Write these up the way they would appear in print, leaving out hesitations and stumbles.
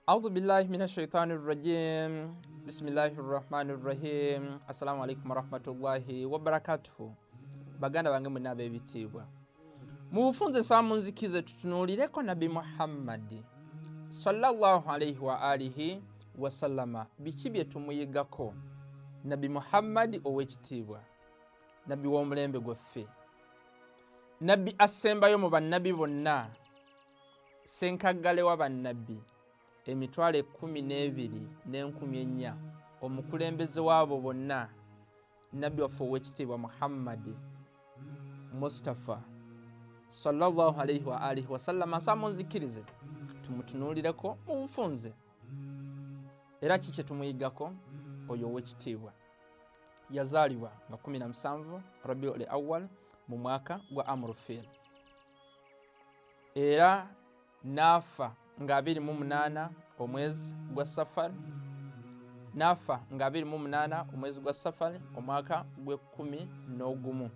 أعوذ بالله من الشيطان الرجيم بسم الله الرحمن الرحيم السلام عليكم ورحمة الله وبركاته baganda bange mwenna ab'ebitiibwa mu bufunze saamunzikize tutunuulireko nabi Muhammad sallallahu alayhi wa alihi wasallama biki bye tumuyigako nabi Muhammad ow'ekitiibwa nabi w'omulembe gwaffe nabi asembayo mu bannabi bonna senkaggale wa bannabi emitwalo 12,400 omukulembeze waabo bonna nabi waffe ow'ekitiibwa Muhammad Mustafa sallallahu alayhi wa alihi wasallama saamunzikirize tumutunuulireko mu bufunze era kiki tumuyigako oyo ow'ekitiibwa yazaalibwa nga 17 Rabiul Awwal mu mwaka gwa Amrufil era nafa nga 28 omwezi gwa Safar nafa nga 28 omwezi gwa Safar omwaka gwe 11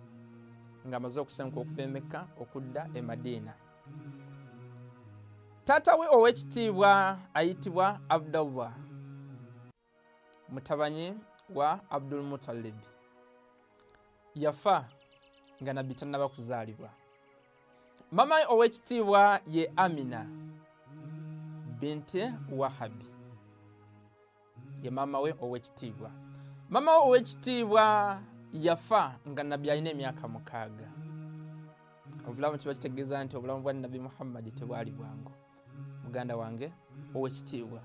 nga amaze okusenguka okuva e Mekka okudda e Madina. Taata we ow'ekitiibwa ayitibwa Abdullah mutabanyi wa Abdul Muttalib yafa nga nabbi tannaba kuzaalibwa. Mama we ow'ekitiibwa ye Amina binti Wahabi ye mama we ow'ekitiibwa. Mama we ow'ekitiibwa yafa nga nabbi alina emyaka 6. Obulamu kiba kitegeeza nti obulamu bwa nabi Muhammad tebwali bwangu muganda wange ow'ekitiibwa.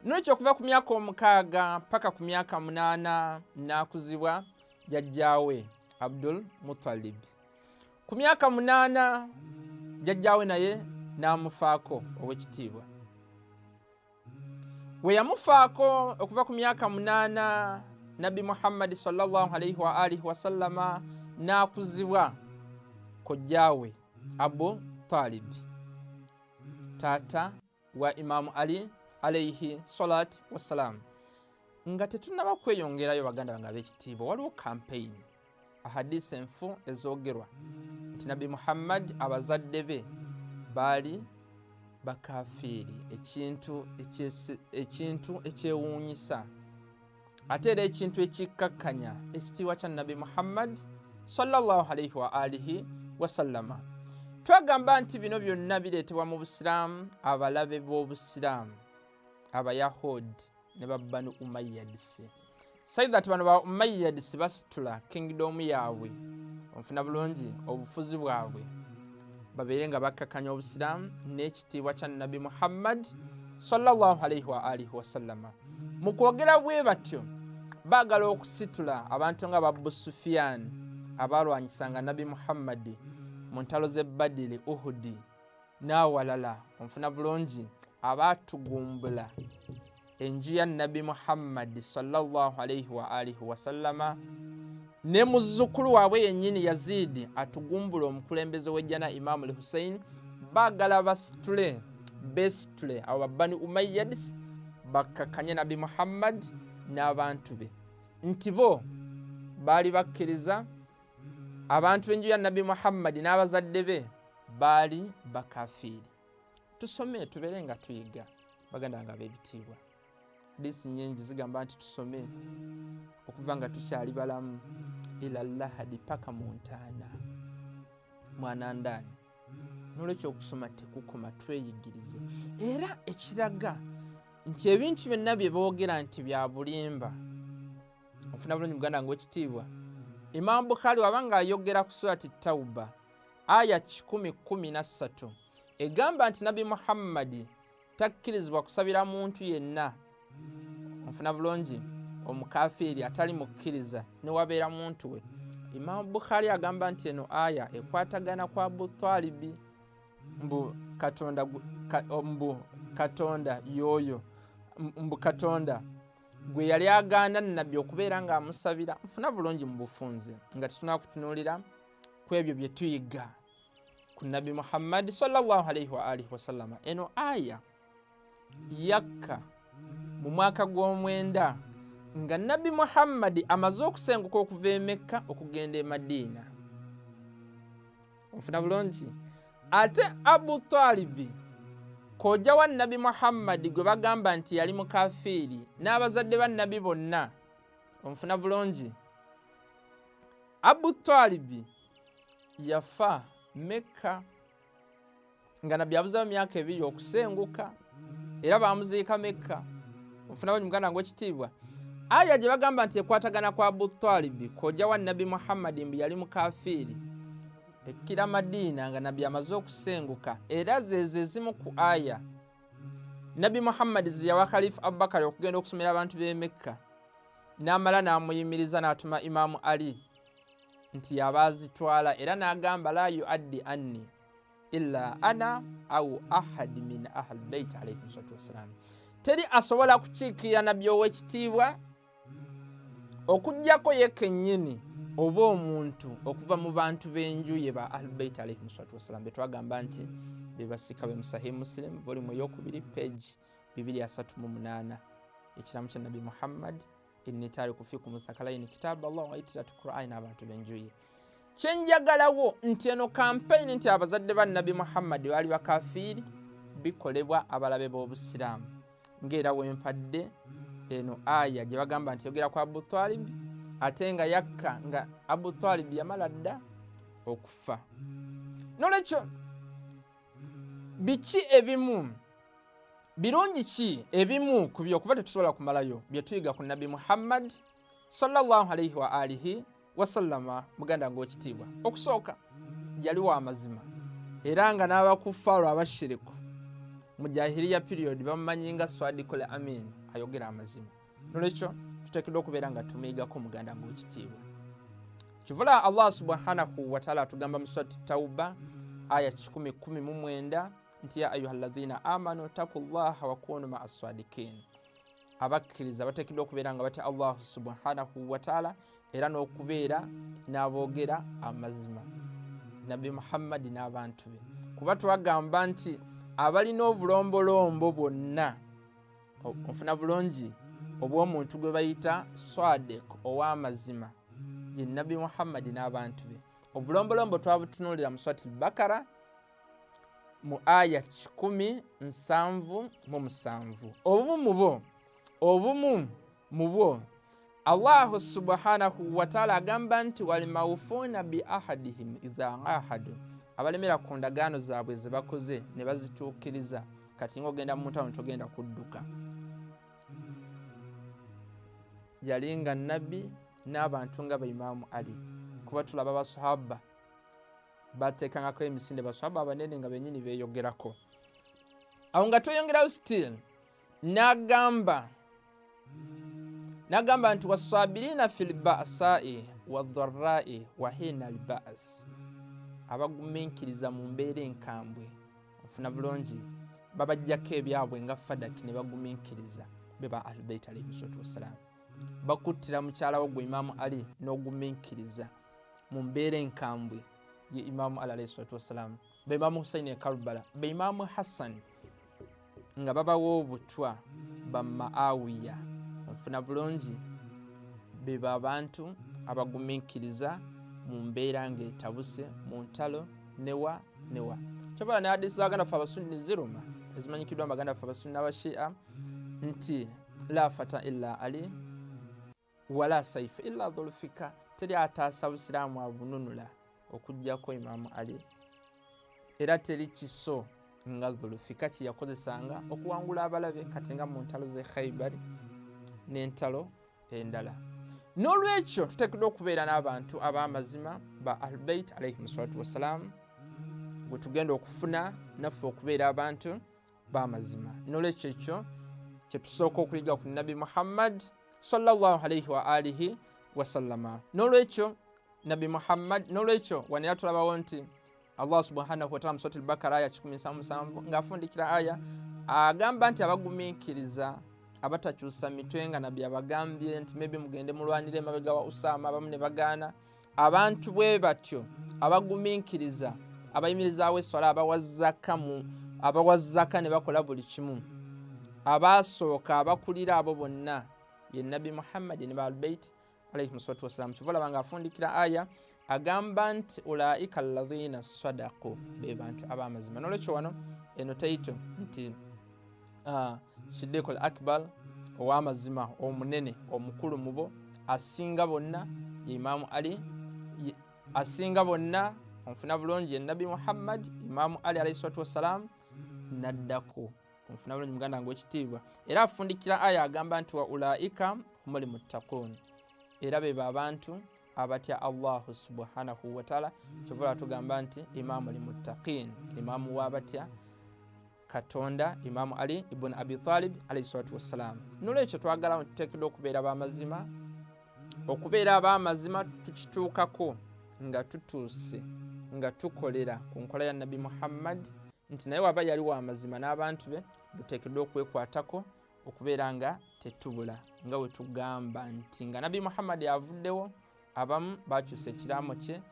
N'ekyo okuva ku myaka 6 paka ku myaka 8 n'akuzibwa jjajjaawe Abdul Muttalib. Ku myaka 8 jjajjaawe naye n'amufaako ow'ekitiibwa. We yamufaako okuva ku myaka 8 nabi Muhammad sallallahu alayhi wa alihi wasallama n'akuzibwa kojjaawe Abu Talib taata wa Imaamu Ali alayhi salatu wassalam. Nga tetunaba kweyongerayo baganda bange ab'ekitiibwa waliwo campaign ahadisi enfu ezoogerwa nti nabi Muhammad abazadde be baali bakafiiri, ekintu ekyewuunyisa ate era ekintu ekikkakkanya ekitiibwa kya nabi Muhammad sallallahu alayhi wa alihi wasallama. Twagamba nti bino byonna bireetebwa mu Busiraamu abalabe b'Obusiraamu Abayahudi ne Banu Umayyadisi. Saida bano ba Umayyadisi basitula kingdom yaabwe onfuna bulungi obufuzi bwabwe babeere nga bakkakkanya Obusiraamu n'ekitiibwa kya nabi Muhammad sallallahu alayhi wa alihi wasallama. Mu kwogera bwe batyo baagala okusitula abantu nga Abu Sufyan abalwanyisanga nabi Muhammad mu ntalo z'e Badiri, Uhudi n'awalala onfuna bulungi abaatugumbula enju ya nabi Muhammad sallallahu alayhi wa alihi wasallama ne muzzukulu waabwe yennyini Yazidi atugumbula omukulembeze w'ejjana Imaamu al-Hussein. Baagala basitule besitule abo Banu Umayyadis bakkakkanye nabi Muhammad n'abantu be nti bo baali bakkiriza abantu b'enju ya nabi Muhammad n'abazadde be baali bakafiiri. Tusome tubeere nga tuyiga baganda bange ab'ebitiibwa. Hadisi nnyingi zigamba nti tusome okuva nga tukyali balamu ila lahadi paka mu ntaana mwana ndaani. N'olwekyo okusoma tekukoma, tweyigirize. Era ekiraga nti ebintu byonna bye boogera nti bya bulimba ofuna bulungi muganda wange w'ekitiibwa. Imaamu Bukhari wabanga ayogera ku surati Tawba aya 10:13 egamba nti nabi Muhammad takkirizibwa kusabira muntu yenna ofuna bulungi omukafiiri atali mukkiriza ne wabeera muntu we. Imaamu Bukhari agamba nti eno aya ekwatagana kwa Abu Talibi mbu Katonda gwe yali agaana nabbi okubeera nga amusabira. Nfuna bulungi mu bufunze nga tetunakutunuulira ku ebyo bye tuyiga ku nabi Muhammad sallallahu alayhi wa alihi wasallama. Eno aya yakka mu mwaka gw'omwenda nga nabi Muhammad amaze okusenguka okuva e Mekka okugenda e Madina. Nfuna bulungi ate Abu Talibi kojja wa nabi Muhammad gwe bagamba nti yali mukafiri n'abazadde ba nabi bonna onfuna bulungi. Abu Talib yafa Mekka nga nabbi abuzayo myaka 2 okusenguka era bamuziika Mekka. Onfuna buli muganda ng'ekitiibwa. Aya gye bagamba nti ekwatagana kwa Abu Talib kojja wa nabi Muhammad mbi yali mukafiri ekkira Madina nga nabbi amaze okusenguka, era zimu ku aya nabi Muhammad ziyawa Khalifa Abubakar okugenda okusomera abantu b'e Mekka, n'amala n'amuyimiriza n'atuma Imamu Ali nti yabazitwala, era n'agamba la yuaddi anni illa ana au ahad min ahli bait alayhi salatu wassalam, teri asobola kukiikirira nabbi ow'ekitiibwa okujjako ye kennyini oba omuntu okuva mu bantu b'enju ye ba ahli bait alayhi salatu wassalam, betwagamba nti bebasika be Sahih Muslim volume 2 page 238, ekiramu kya nabi Muhammad inni tariku fikum thakalaini kitab Allah wa itiratu Qur'an abantu b'enju ye. Kyenjagalawo nti eno campaign nti abazadde ba nabi Muhammad bali bakafiri bikolebwa abalabe b'obusiramu, ng'era wempadde eno aya gye bagamba nti yogera kwa Abu Talib ate nga yakka nga Abu Talib yamala dda okufa. Nolwekyo biki ebimu birungi ki ebimu ku byokuba tetusobola kumalayo bye tuyiga ku nabi Muhammad sallallahu alayhi wa alihi wasallama muganda ng'ekitiibwa. Okusooka yali wa mazima era nga n'abakuffaaru abashiriku mu jahiliya period bamumanyi nga Swadikul Amin, ayogera amazima. Nolwekyo tuteekeddwa okubeera nga tumuyigako muganda ng'ekitiibwa. Kivula Allah subhanahu wa ta'ala atugamba mu surati Tauba aya 10:19 nti ya ayyuhalladhina amanu taqullaha wa kunu ma'as sadiqin, abakkiriza bateekeddwa okubeera nga batya Allah subhanahu wa ta'ala era n'okubeera n'aboogera amazima nabi Muhammad n'abantu be, kuba twagamba nti abalina obulombolombo bonna ofuna bulungi obw'omuntu gwe bayita Sadiq ow'amazima ye nabi Muhammad n'abantu be. Obulombolombo twabutunuulira mu surati al-Bakara mu aya 177. Obumu mu bo Allah subhanahu wa ta'ala agamba nti wal mawfuna bi ahadihim idha ahadu, abalemera ku ndagaano zaabwe ze bakoze ne bazituukiriza. Kati ng'ogenda mu ntalo togenda kudduka. Yalinga nabbi n'abantu nga Imamu Ali, kuba tulaba basahaba bateekangako emisinde, basahaba abanene nga bennyini beeyogerako. Awo nga tweyongerawo still n'agamba nti wasabirina fil ba'sa'i wadharra'i wa hina al-ba's, abagumiikiriza mu mbeera enkambwe. Ofuna bulungi babajjako ebyabwe nga Fadaki ne bagumiikiriza be ba Ahlul-Bayt alayhi salatu wassalam. Bakuttira mukyala wo gwe Imamu Ali n'ogumiikiriza mu mbeera enkambwe ye Imamu Ali alayhi salatu wassalam, be Imamu Hussein e Karbala, be Imamu Hassan nga babawo obutwa ba Muawiya. Ofuna bulungi be babantu abagumiikiriza mu mbeera ng'etabuse mu ntalo newa. Kyobala ne hadisi z'abaganda ffe abasunni ziruma ezimanyikiddwa mu baganda ffe abasunni n'abashia nti la fata illa Ali wala saifa illa dhulfika, teri ataasa busiraamu abununula okujjako Imamu Ali, era teri kiso nga dhulfika kye yakozesanga okuwangula abalabe kati nga mu ntalo z'e Khaybar n'entalo endala. N'olwekyo tuteekeddwa okubeera n'abantu ab'amazima ba Ahlul-Bayt alayhi salatu wassalam gwe tugenda okufuna naffe okubeera abantu b'amazima. N'olwekyo ekyo kye tusooka okuyiga ku nabi Muhammad sallallahu alayhi wa alihi wasallama. N'olwekyo nabi Muhammad, n'olwekyo wanera tulabawo nti Allah subhanahu wa ta'ala mu surati al-Bakara aya 177 ng'afundikira aya agamba nti abagumiikiriza abatakyusa mitwe nga nabbi abagambye nti maybe mugende mulwanire emabega wa Usama, abamu ne bagaana. Abantu bwe batyo abagumiikiriza abayimirizaawo esswala, abawazzaka ne bakola buli kimu, abasooka abakulira abo bonna ye nabi Muhammad ne Ahlul-Bayt alayhi salatu wassalam. Kyova olaba ng'afundikira aya agamba nti ulaika alladhina sadaqu be bantu ab'amazima. Nolwekyo wano eno taito nti Siddiqul Akbar ow'amazima omunene omukulu mubo asinga bonna Imaamu Ali, asinga bonna onfuna bulungi Nabi Muhammad Imaamu Ali alayhi salatu wassalam naddako onfuna bulungi muganda ng'ekitiibwa. Era afundikira aya agamba nti wa ulaika humul muttaqun, era be abantu abatya Allahu subhanahu wa ta'ala. Kyovula tugamba nti Imaamu al-muttaqin, imaamu w'abatya Katonda Imaamu Ali ibn Abi Talib alayhi salatu wassalam. Nolwekyo twagala tuteekeddwa okubeera ab'amazima. Okubeera ab'amazima tukituukako nga tutuuse nga tukolera ku nkola ya Nabi Muhammad, nti naye waba yali w'amazima n'abantu be duteekeddwa okwekwatako okubeera nga tetubula, nga bwe tugamba nti nga Nabi Muhammad avuddewo abamu bakyusa ekiraamo kye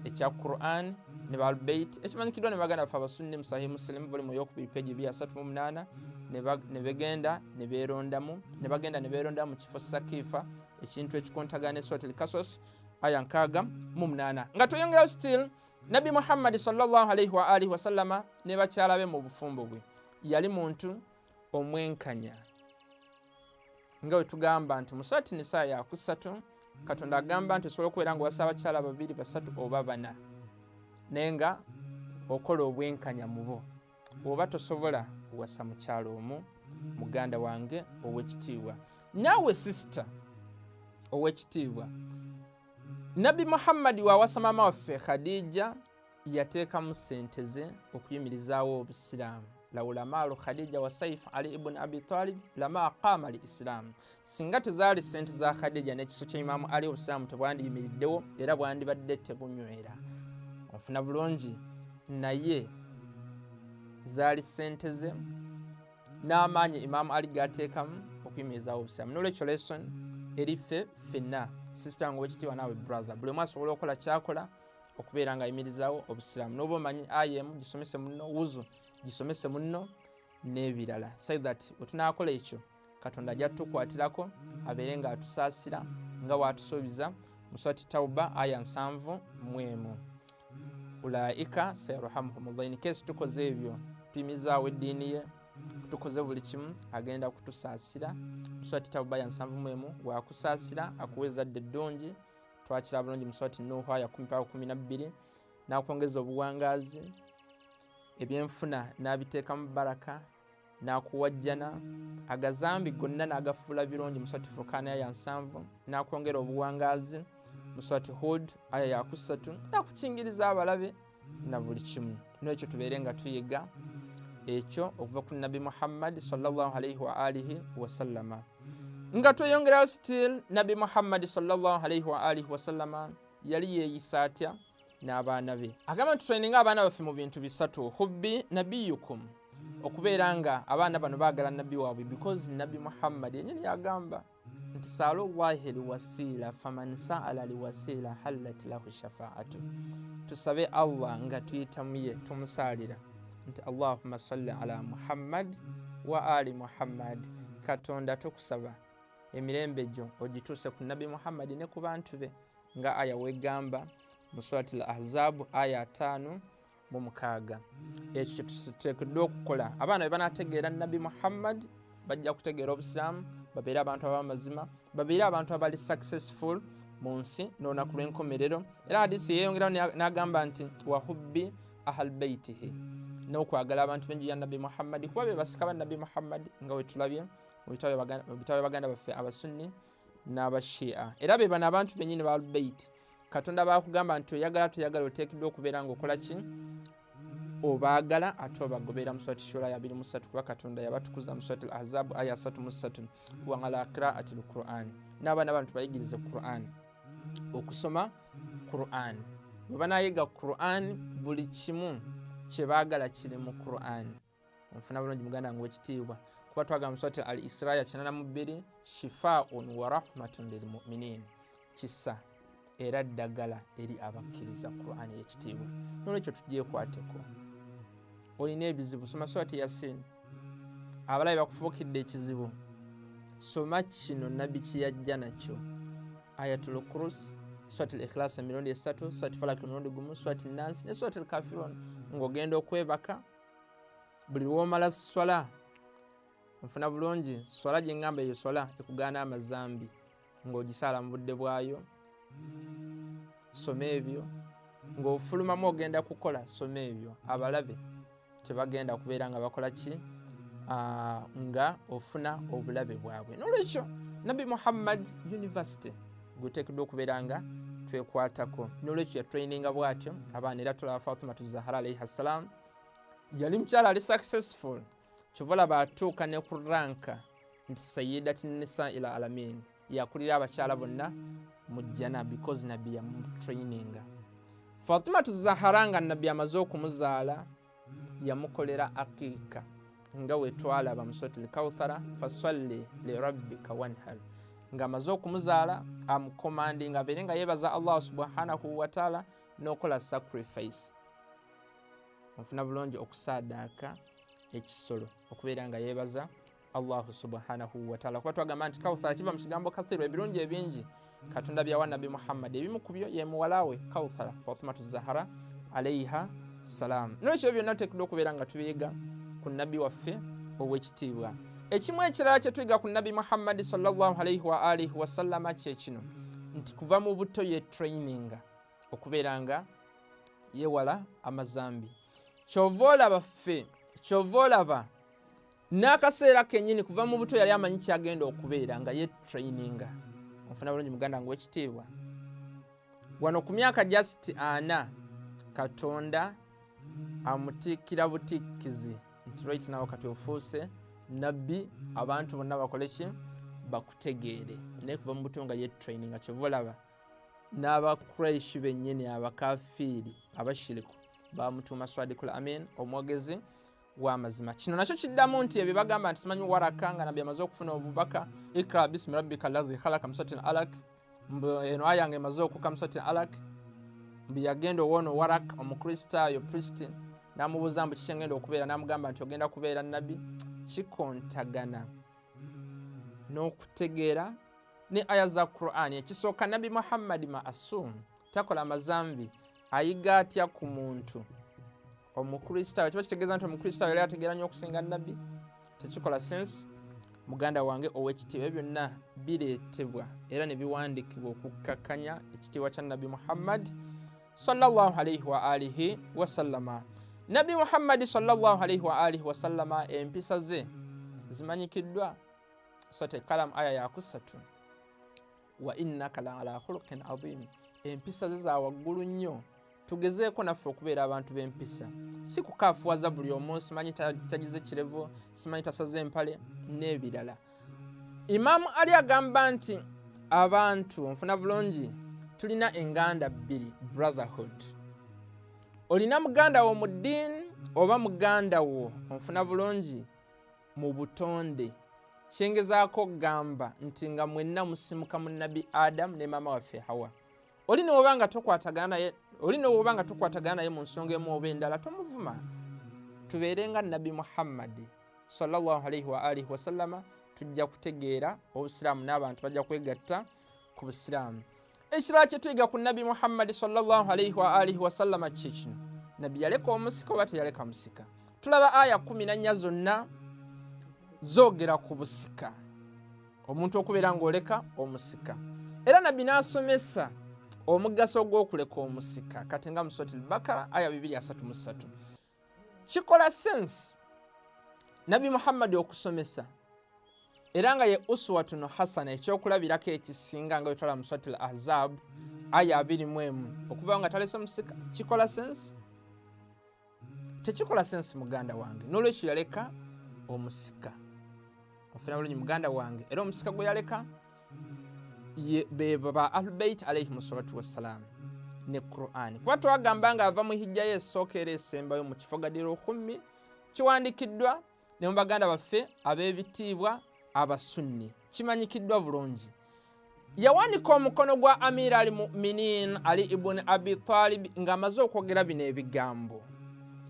ekya Quran ne Ahlul-Bayt ekimanyikiddwa ne baganda baffe abasunni mu Sahih Muslim volume ey'okubiri peegi 238 ne bagenda ne beerondamu mu kifo Sakifa ekintu ekikontagana ne Suratul Qasas aya 68 nga tuyongerayo still Nabi Muhammad sallallahu alayhi wa alihi wa sallama ne bakyala be mu bufumbo bwe yali muntu omwenkanya, nga bwe tugamba nti mu Surati Nisa ya 3 Katonda agamba nti osobola okubeera nga wasa abakyala 2, 3 oba 4 naye nga okola obwenkanya mu bo. Oba tosobola wasa mukyalo omu, muganda wange ow'ekitiibwa, naawe sister ow'ekitiibwa, Nabi Muhammad wawasa maama waffe Khadija yateekamu ssente ze okuyimirizaawo obusiraamu. Laulamalu Khadija wa Saif Ali ibn Abi Talib lama aqama al-Islam. Singa tezaali ssente za Khadija n'ekiso kya Imaamu Ali obusiraamu tebwandiyimiriddewo era bwandibadde tebunywera. Onfuna bulungi, naye zaali ssente ze n'amaanyi Imaamu Ali g'ateekamu okuyimirizaawo obusiraamu. Nolwekyo lesson eriffe ffenna sister wange ow'ekitiibwa naawe brother, buli omu asobola okukola kyakola okubeera nga ayimirizaawo obusiraamu. N'oba omanyi aya emu gisomese munno, wuzu gisomese munno n'ebirala, so that bwe tunaakola ekyo Katonda ajja tukwatirako abeere nga atusaasira nga bw'atusuubiza mu Surati Tawba aya 71. Ulaika sayarhamuhumullah. In case tukoze ebyo, tuyimizaawo eddiini ye, tukoze buli kimu, agenda kutusaasira. Mu Surati Tawba aya 71 waakusaasira akuweza ddde eddungi. Twakira bulungi mu Surati Nuhu aya 10-12 n'akwongeza obuwangaazi, ebyenfuna n'abiteeka mu baraka, n'akuwajjana, agazambi gonna n'agafuula birungi mu Surati Furqan aya 7, n'akwongera obuwangaazi mu Surati Hud aya ya 3, n'akukingiriza abalabe na buli kimu. N'ekyo tubeere nga tuyiga ekyo okuva ku Nabi Muhammad sallallahu alayhi wa alihi wa sallama. Nga tweyongerayo still Nabi Muhammad sallallahu alayhi wa alihi wa sallama yali yeeyisa atya n'abaana be. Agamba nti training abaana baffe mu bintu bisatu. Hubbi nabiyukum, okubeera nga abaana bano baagala nabbi waabwe, because Nabi Muhammad yennyini yagamba nti saalu llahi liwasiila faman saala liwasiila hallat lahu shafaatu. Tusabe Allah nga tuyitamu ye, tumusaalira nti Allahumma salli ala Muhammad wa ali Muhammad. Katonda tukusaba emirembe gyo ogituuse ku Nabi Muhammad ne ku bantu be, nga aya wegamba mu Surati al-Ahzab aya 5-6. Ekyo tuteekeddwa okukola. Abaana be banaategeera Nabi Muhammad bajja kutegeera obusiraamu, babeere abantu ab'amazima, babeere abantu abali successful mu nsi n'olunaku lw'enkomerero. Era hadisi yeeyongeraho n'agamba nti wa hubbi ahal baitihi, n'okwagala abantu b'enju ya Nabi Muhammad, kuba be basika ba Nabi Muhammad nga we tulabye mu bitabo baganda baffe abasunni n'abashia. Era be bano abantu bennyini ba Ahlul-Bayt. Katonda bakugamba nti oyagala tuyagala oteekeddwa okubeera ng'okola ki? Obaagala ate obagobera mu Surati Shura ya 23, kuba Katonda yabatukuza mu Surati al-Ahzab aya 33 wa ala qira'atil Qur'an. N'abaana bantu bayigirize Qur'an, okusoma Qur'an. Bwe banaayiga Qur'an, buli kimu kye baagala kiri mu Qur'an. Onfuna bulungi muganda wange w'ekitiibwa, kuba twagamba mu Surati al-Isra ya 82 shifaa'un wa rahmatun lil mu'minin, kisa era ddagala eri abakkiriza Qur'an y'ekitiibwa. Nolwekyo tugyekwateko. Olina ebizibu, soma Surati Yasin. Abalabe bakufuukidde ekizibu, soma kino Nabbi kye yajja nakyo, Ayatul Kursi, Surati al-Ikhlas emirundi 3, Surati Falak emirundi 1, Surati Nas ne Surati al-Kafirun ng'ogenda okwebaka. Buli lw'omala swala nfuna bulungi swala gye ngamba eyo swala ekugaana amazambi ng'ogisaala mu budde bwayo. Soma ebyo ng'ofulumamu ogenda kukola, soma ebyo. Abalabe tebagenda kubeera nga bakola ki nga ofuna obulabe bwabwe. N'olwekyo Nabi Muhammad University guteekeddwa okubeera nga twekwatako. N'olwekyo yatraininga bw'atyo abaana. Era tulaba Fatimatu Zahra alayhi salam yali mukyala ali successful, kyova olaba atuuka ne ku ranka nti sayyidati nisa'il alamin, yakulira abakyala bonna mu jjana because nabbi yamutraininga. Fatimatu Zahra nga nabbi amaze okumuzaala yamukolera akika nga wetwalaba mu Suratul Kawthara, fasalli li rabbika wanhar. Nga amaze okumuzaala amukomandinga abeere nga yeebaza Allah subhanahu wa ta'ala n'okola sacrifice. Ofuna bulungi okusaadaaka ekisolo okubeera nga yeebaza Allah subhanahu wa ta'ala. Kuba twagamba nti Kawthara kiva mu kigambo kathiru, ebirungi ebingi Katonda byawa Nabi Muhammad. Ebimu ku byo ye muwalawe Kawthara, Fatimatu Zahra alayha salam. N'ekyo byonna tuteekeddwa okubeera nga tubiyiga ku nabbi waffe ow'ekitiibwa. Ekimu ekirala kye tuyiga ku Nabi Muhammad sallallahu alayhi wa alihi wa sallama kye kino nti kuva mu buto ye traininga okubeera nga yewala amazambi. Kyova olaba n'akaseera kennyini kuva mu buto yali amanyi kyagenda okubeera nga ye traininga. Ofuna bulungi muganda nga w'ekitiibwa. Wano ku myaka just 4 Katonda amutiikira butikkizi nti right now kati ofuuse nabbi, abantu bonna bakole ki? Bakutegeere. Naye kuva mu buto nga ye traininga. Kyova olaba n'Abakuraishi bennyini abakafiiri abashiriku bamutuuma Swadikul Amin, omwogezi w'amazima. Kino nakyo kiddamu nti ebyo bagamba nti simanyi Waraka nga nabbi amaze okufuna obubaka, ikra bismi rabbika alladhi khalaqa mu Suratil Alaq. Eno aya nga emaze okuka mu Suratil Alaq, mbi yagenda owoono Waraka omukristaayo priest n'amubuuza mbu kiki ngenda okubeera, n'amugamba nti ogenda kubeera nabbi. Kikontagana n'okutegeera ne aya za Qur'ani. Ekisooka Nabi Muhammad maasum, takola mazambi. Ayiga atya ku muntu omukristaayo? Kiba kitegeeza nti omukristaayo yali ategeera nnyo okusinga nabbi? Tekikola sense. Muganda wange ow'ekitiibwa, byonna bireetebwa era ne biwandiikibwa okukkakanya ekitiibwa kya Nabi Muhammad sallallahu alayhi wa alihi wa sallama. Nabi Muhammad sallallahu alayhi wa alihi wa sallama empisa ze zimanyikiddwa. Sote Kalam aya ya 3, wa innaka la ala khuluqin adhim. Empisa ze za waggulu nnyo. Tugezeeko naffe okubeera abantu b'empisa, si kukaafuwaza buli omu, simanyi tagize kirevu, simanyi tasaze empale n'ebirala. Imaamu Ali agamba nti abantu, nfuna bulungi, tulina enganda 2, brotherhood. Olina muganda wo mu ddiini oba muganda wo, nfuna bulungi, mu butonde. Kyengezaako gamba nti nga mwenna musimuka mu Nabi Adam ne maama waffe Hawa. Olina obanga tokwatagana naye mu nsonga emu oba endala, tomuvuma. Tubeerenga Nabi Muhammad sallallahu alayhi wa alihi wa sallama, tujja kutegeera obusiraamu n'abantu bajja kwegatta ku busiraamu. Ekirala kye tuyiga ku Nabi Muhammad sallallahu alayhi wa alihi wa sallama kino, nabbi yaleka omusika oba teyaleka musika? Tulaba aya 14 zonna zoogera ku busika, omuntu okubeera ng'oleka omusika. Era nabbi n'asomesa omugaso gw'okuleka omusika. Kati nga mu Suratul Bakara aya 233. Kikola sense Nabi Muhammad okusomesa era nga ye uswatun hasana, ekyokulabirako ekisinga nga wetwala mu Suratul Ahzab aya 21. Okuva nga talese musika kikola sense? Tekikola sense muganda wange. N'olwekyo yaleka omusika. Ofuna bulungi muganda wange. Era omusika gwe yaleka beba Ahlulbayt alayhim salatu wassalam ne Qur'ani. Kuba twagamba nga ava mu hijja ye esookeera esembayo mu kifo Gadiru Khummi, kiwandikiddwa ne mu baganda baffe ab'ebitiibwa abasunni, kimanyikiddwa bulungi. Yawanika omukono gwa Amir al-Mu'minin Ali ibn Abi Talib ng'amaze okwogera bino ebigambo: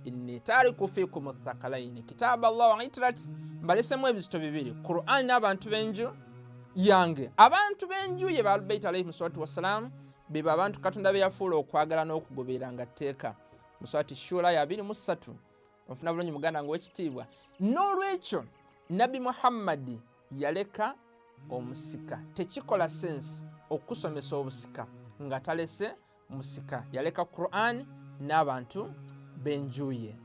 inni tariku fikum athaqalaini kitaba Allah wa itrati, mbalesemu ebizito 2, Qur'ani n'abantu b'enju yange. Abantu b'enju ye Ahlulbayt alayhim salatu wassalam beba abantu Katonda be yafuula okwagala n'okugoberanga tteeka mu Surati Shura ya 23 onfuna bulungi muganda ng'owekitiibwa. N'olwekyo Nabi Muhammad yaleka omusika. Tekikola sense okusomesa obusika nga talese musika. Yaleka Qur'an n'abantu benjuye.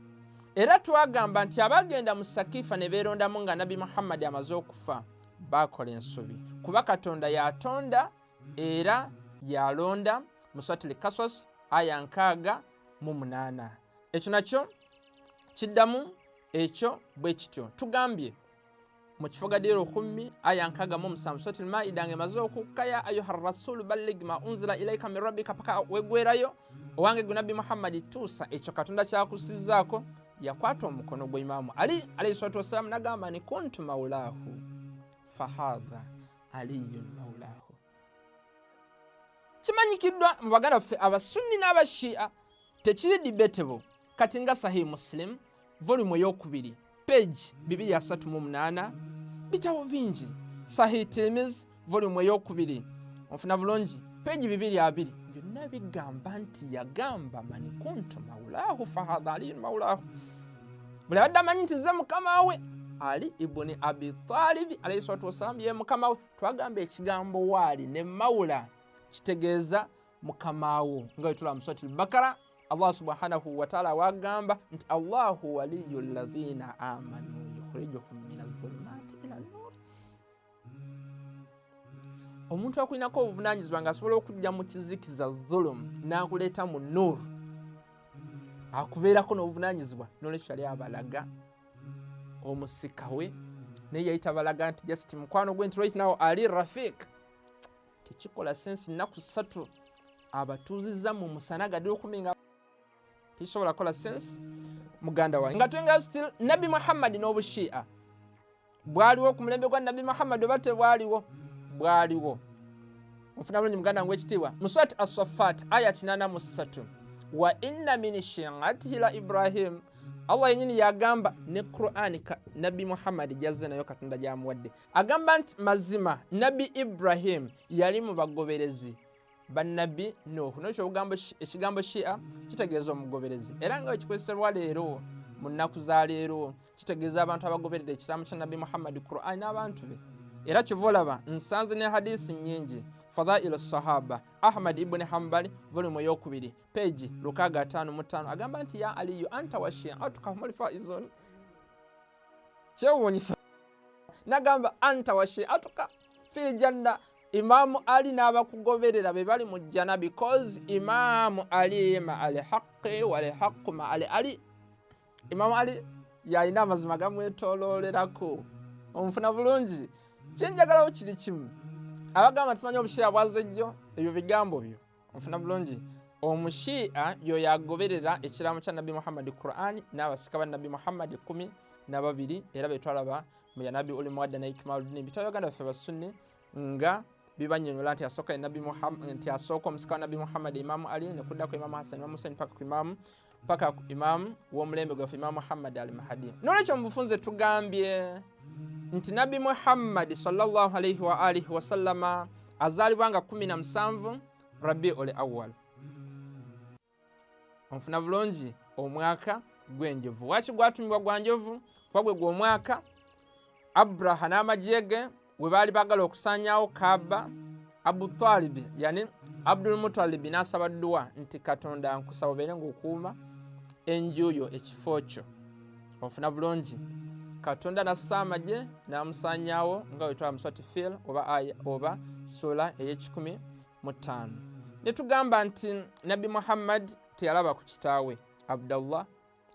Era twagamba nti abagenda mu Sakifa ne beerondamu nga Nabi Muhammad amaze okufa bakola ensobi. Kuba Katonda yatonda era yalonda mu Suratul Qasas aya 68. Ekyo nakyo kiddamu ekyo bwe kityo. Tugambye mu kifo Gadiru 10 aya 67 Suratul Maida ng'emaze okukaya ayuha rasulu balligh ma unzila ilayka min rabbika paka wegwerayo owange gwe Nabi Muhammad tuusa ekyo Katonda kyakusizaako. Yakwata omukono gwa Imamu Ali alayhi salatu wassalam nagamba ni kuntu maulahu fahadha aliyun maulahu. Kimanyikiddwa mu baganda ffe abasunni n'abashia tekiri debatable kati nga Sahih Muslim volume ey'okubiri page 238 bitabo bingi. Sahih Tirmizi volume ey'okubiri onfuna bulungi page 220 byonna bigamba nti yagamba mani kuntu maulahu fahadha aliyun maulahu. Buli abadde amanyi nti ze mukama we Ali ibn Abi Talib alayhi salatu wassalam ye mukama we. Twagamba ekigambo waali ne maula kitegeeza mukama wo nga wetula mu Suratul Bakara Allah subhanahu wa ta'ala wagamba nti Allahu waliyul ladhina amanu yukhrijuhum minadh dhulumati ila an-nur. Omuntu akulinako obuvunaanyizibwa nga asobola okujja mu kizikiza dhulum n'akuleeta mu nur akubeerako n'obuvunaanyizibwa. N'olwekyo yali abalaga omusika we naye yayita balaga nti just mukwano gwe nti right now Ali Rafiq. Tekikola sensi nnaku 3 abatuuzizza mu musana Gadiru 10 nga tisobola kola sensi muganda wange. Nga twenga still Nabi Muhammad n'obushia bwaliwo ku mulembe gwa Nabi Muhammad oba tebwaliwo? Bwaliwo. Nfuna bulungi muganda wange ekitiibwa mu Surati As-Saffat aya 83 wa inna min shi'atihi la Ibrahim. Allah yenyini yagamba ne Qur'an Nabi Muhammad jazze nayo Katonda gyamuwadde. Agamba nti mazima Nabi Ibrahim yali mu bagoberezi bannabi Nuhu. N'ekyo ekigambo Shia kitegeeza omugoberezi. Era nga ekikozesebwa leero mu nnaku za leero kitegeeza abantu abagoberera ekiramu kya Nabi Muhammad Qur'an n'abantu be. Era kivolaba nsanze ne hadisi nyingi Fadailu Sahaba Ahmad ibn Hanbali volume ey'okubiri page 655 agamba nti ya Aliyu anta wa shi'atuka humul faizun. Kyewuunyisa nagamba anta wa shi'atuka fil janna. Imamu Ali n'abakugoberera be bali mu jana because Imamu Ali ma al haqqi wal haqqu ma al Ali. Imamu Ali yalina amazima gamwetoloolerako. Omufuna bulungi. Kyenjagalawo kiri kimu abagamba timanyi obushia bwazejjo ebyo bigambo byo. Omufuna bulungi omushia yo yagoberera ekiramu kya Nabi Muhammad Qur'an n'abasika ba Nabi Muhammad 12 era betwalaba mu ya Nabi uli muwadda na Ikmaluddin bitwa baganda ffe basunni nga bibanyonyola nti asooka Nabi Muhammad nti asooka omusika wa Nabi Muhammad Imamu Ali ne kuddako Imamu Hassan Imamu Hussein paka ku Imamu w'omulembe gwaffe Imamu Muhammad al-Mahdi. N'olwekyo mu bufunze tugambye nti Nabi Muhammad sallallahu alayhi wa alihi wa sallama azalibwa nga 17 Rabiul Awwal. Onfuna bulungi omwaka gwenjovu. Waki gwatumibwa gwa njovu? Kuba gwe gw'omwaka Abraha n'amajege we baali bagala okusaanyaawo Kaaba. Abu Talib yani Abdul Muttalib n'asaba dduwa nti Katonda nkusaba obeere ng'okuuma enjuyo ekifo kyo. Onfuna bulungi Katonda nassa amagye n'amusaanyaawo nga wetwala mu Surati Fil oba sura ey'ekikumi-mu-ttaano. Ne tugamba nti Nabi Muhammad teyalaba ku kitaawe Abdallah.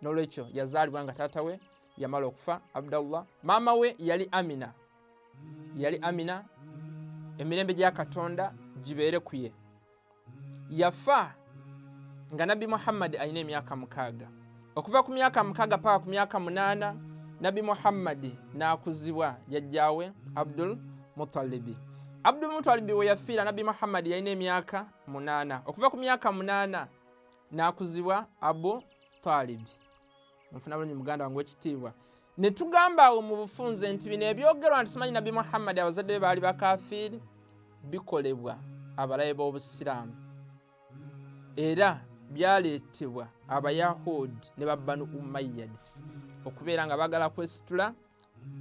N'olwekyo yazaalibwa nga taata we yamala okufa Abdallah. Maama we yali Amina. Emirembe gya Katonda gibeere ku ye. Yafa nga Nabi Muhammad alina emyaka 6. Okuva ku myaka 6 paka ku myaka 8 Nabi Muhammad n'akuzibwa jjajjaawe Abdul Muttalib. Abdul Muttalib we yafiira Nabi Muhammad yalina emyaka 8. Okuva ku myaka 8 n'akuzibwa Abu Talib. Nfuna bulungi muganda wange w'ekitiibwa. Ne tugamba awo mu bufunze nti bino ebyogerwa nti simanyi Nabi Muhammad abazadde be baali bakafiiri bikolebwa abalabe b'Obusiraamu. era byaleetebwa abayahudi ne babbanu umayyads okubeera nga bagala kwesitula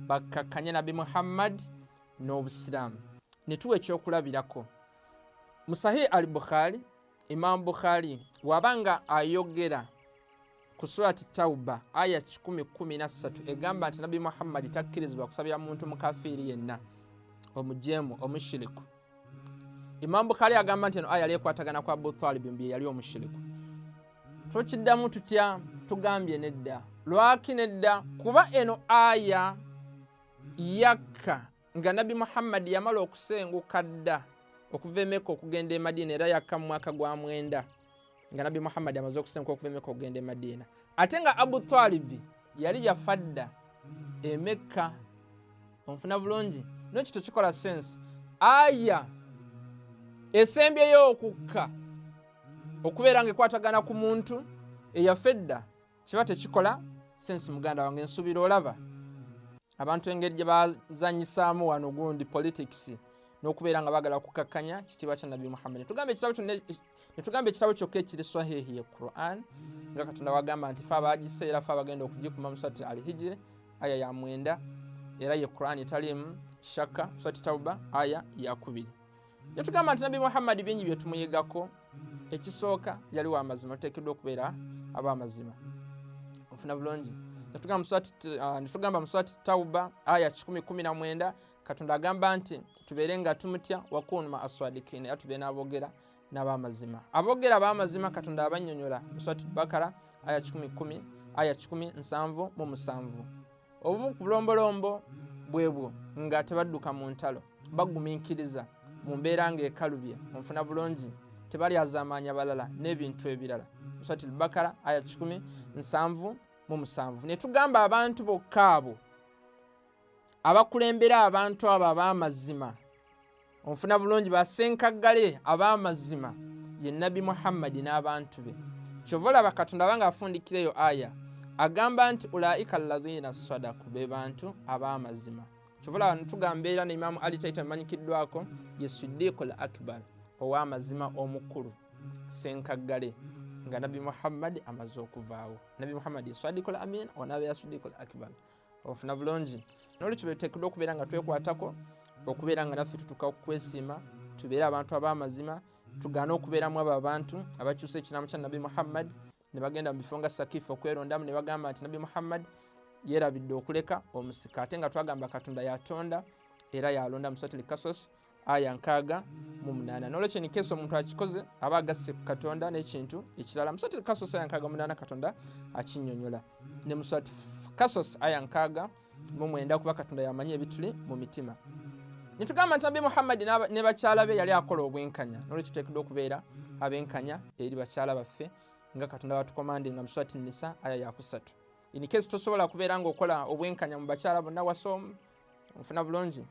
bakkakkanye nabi muhammad n'obusiraamu. ne tuwa ekyokulabirako mu sahih al bukhari, imam bukhari wabanga ayogera ku surati tauba aya 10:13 egamba nti nabi muhammad takkirizibwa kusabira muntu mukafiiri yenna, omujemu, omushiriku. imam bukhari agamba nti eno aya yali ekwatagana kwa abu talib mbi yali omushiriku. tukiddamu tutya? tugambye nedda. lwaki nedda? kuba eno aya yakka nga nabi muhammad yamala okusenguka dda okuva e Mekka okugenda e Madina, era yakka mu mwaka gwa 9 nga nabi muhammad amaze okusenguka okuva e Mekka okugenda e Madina. ate nga abu talib yali yafa dda e Mekka. onfuna bulungi? nekyo tekikola sense. aya esembyeyo okukka okubeera nga ekwatagana ku muntu eyafa edda kiba tekikola sense. muganda wange nsuubira olaba abantu engeri gye bazanyisaamu wano gundi politics n'okubeera nga bagala kukakkanya kitiibwa kya nabi muhammad. netugamba ekitabo kyokka ekiri swahihi ye Quran nga katonda wagamba nti fe abagiseera fe abagenda okugikuma mu surati al hijr aya ya 9 era ye Quran etalimu shaka, surati tauba aya ya 2. netugamba nti nabi muhammad bingi bye tumuyigako. ekisooka yali wa mazima, tuteekeddwa okubeera ab'amazima. ofuna bulungi? netugamba mu surati tauba aya 10:19 katonda agamba nti tubeere nga tumutya wakunu ma aswadikin, era tubeere n'aboogera n'ab'amazima. aboogera ab'amazima katonda abannyonnyola mu surati bakara aya 10:10 aya 17:7. obumu ku bulombolombo bwebwo nga tebadduka mu ntalo, bagumiikiriza mu mbeera ng'ekalubye. onfuna bulungi? tebalyazaamaanya balala n'ebintu ebirala. surati bakara aya 17:7. netugamba abantu bokka abo abakulembera abantu abo ab'amazima, onfuna bulungi, basenkaggale ab'amazima ye nabi muhammad n'abantu be. kyova olaba katonda abanga afundikira eyo aya agamba nti ulaika alladhina sadaku, be bantu ab'amazima. kyova olaba netugamba era ne imamu ali taita emanyikiddwako ye siddiqul akbar, ow'amazima omukulu, senkaggale nga nabi muhammad amaze okuvaawo. nabi muhammad sadiqul amin onabe ya siddiqul akbar. ofuna bulungi? n'olwekyo betuteekeddwa okubeera nga twekwatako, okubeera nga naffe tutuuka okukwesiima, tubeere abantu ab'amazima, tugaane okubeeramu abo abantu abakyusa ekiraamo kya nabi muhammad ne bagenda mu bifo nga sakifu okwerondamu ne bagamba nti nabi muhammad yeerabidde okuleka omusika. ate nga twagamba katonda yatonda era yalonda mu surati al-Qasas aya 68. n'olwekyo ni keesi omuntu akikoze aba agasse ku katonda n'ekintu ekirala. mu surati al-Qasas aya 68 katonda akinnyonnyola, ne mu surati al-Qasas aya 69 kuba katonda yamanyi ebituli mu mitima. netugamba nti nabi muhammad ne bakyala be yali akola obwenkanya, n'olwekyo tuteekeddwa okubeera abenkanya eri bakyala baffe nga katonda batukomandinga mu surati nisa aya ya 3. in case tosobola kubeera ng'okola obwenkanya mu bakyala bonna wasoomu, ofuna bulungi?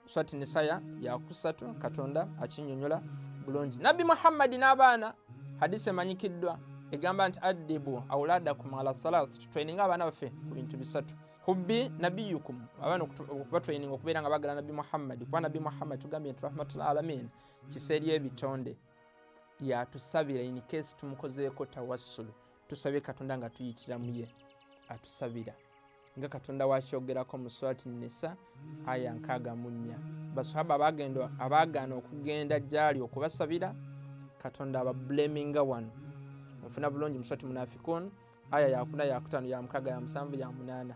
surati nisa ya 3 katonda akinnyonnyola bulungi. nabi muhammad n'abaana, hadisi emanyikiddwa egamba nti addibu auladakum ala thalath, tutraininga abaana baffe ku bintu 3. hubbi nabiyukum, abaana okubatraininga okubeera nga bagala nabi muhammad, kuba nabi muhammad tugambye nti rahmatul alamin, kiseeri ebitonde, yatusabira in case tumukozeeko tawassulu, tusabye katonda nga tuyitira mu ye, atusabira nga katonda wakyogerako mu surati nisa aya 64. basahaba abaagaana okugenda gyali okubasabira, katonda abablaminga wano. ofuna bulungi? mu surati munafikun aya ya 4 ya 5 ya 6 ya 7 ya 8.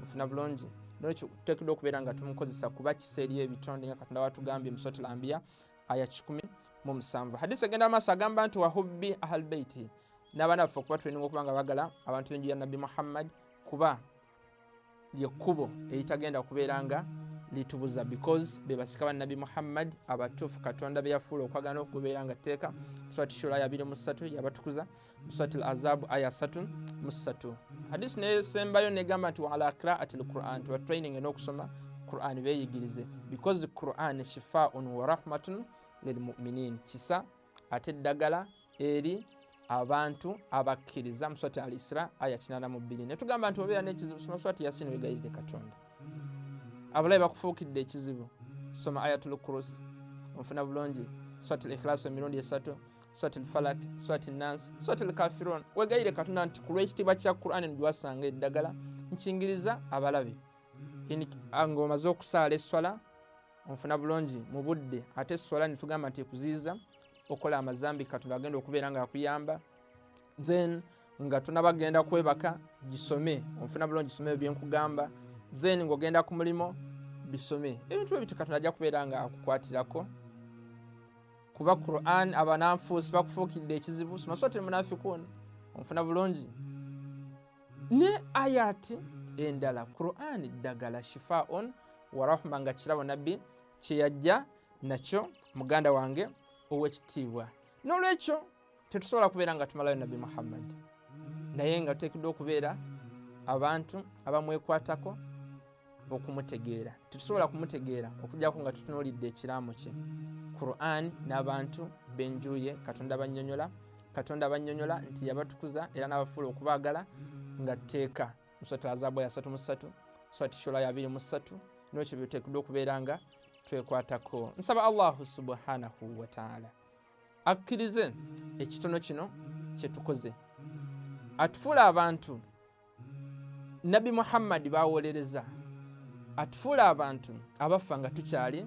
ofuna bulungi? n'ekyo tuteekeddwa okubeera nga tumukozesa kuba kiseeri ebitonde nga katonda watugambye mu surati al-Anbiya aya 17. hadisi egenda maaso agamba nti wahubbi ahal baiti, n'abaana baffe okuba tulina okuba nga bagala abantu b'enju ya nabi muhammad, kuba lyekkubo eritagenda kubeera nga litubuza, because be basika ba nabi muhammad abatuufu katonda be yafuula okwagana okubeera nga tteeka. surati shura aya 23 yabatukuza, surati al-Ahzab aya 3. hadisi nesembayo negamba nti wala qiraati al-Quran, tuba training n'okusoma Quran beeyigirize, because Quran shifaun wa rahmatun lilmuminin, kisa ate eddagala eri abantu abakkiriza. mu surati al-Isra aya 82. netugamba nti obeera n'ekizibu, soma surati Yasin wegayirire katonda. abalabe bakufuukidde ekizibu, soma ayatul kursi. onfuna bulungi? surati al-Ikhlas emirundi 3, surati al-falak, surati an-nas, surati al-kafirun. Wegaire Katonda nti ku lw'ekitiibwa kya Qur'an ndiwasanga eddagala nkingiriza abalabe. Nga omaze okusaala esswala onfuna bulungi mu budde, ate esswala netugamba nti ekuziyiza okola amazambi Katonda agenda okubeera nga akuyamba. Then nga tunabagenda kwebaka gisome, onfuna bulungi gisome byenkugamba. Then ng'ogenda ku mulimo bisome. Ebintu ebyo Katonda ajja kubeera nga akukwatirako. Kuba Qur'an abananfuusi bakufuukidde ekizibu. Soma surati al-munafiqun onfuna bulungi. Ne ayati endala Qur'an ddagala shifaa'un wa rahma nga kirabo nabbi kye yajja nakyo muganda wange ow'ekitiibwa. N'olwekyo tetusobola kubeera nga tumalayo Nabbi Muhammad, naye nga tuteekeddwa okubeera abantu abamwekwatako okumutegeera. Tetusobola kumutegeera okujjako nga tutunuulidde ekiraamo kye. Qur'an n'abantu benjuye Katonda bannyonnyola nti yabatukuza era n'abafuula okubaagala nga tteeka. Surati Ahzab ya 33, Surati Shura ya 23. N'ekyo biteekeddwa okubeera nga twekwatako. Nsaba Allahu subhanahu wa ta'ala akkirize ekitono kino kye tukoze, atufuula abantu Nabbi Muhammad bawolereza, atufuula abantu abafa nga tukyali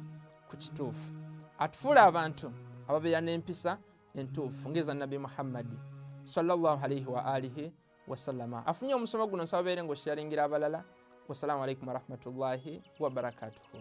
ku kituufu, atufuula abantu ababeera n'empisa entuufu ngeza Nabbi Muhammad sallallahu alaihi wa alihi wasallama. Afunye omusomo guno nsaba beere ng'osharingira abalala. Wassalamu alaikum warahmatullahi wabarakatuhu.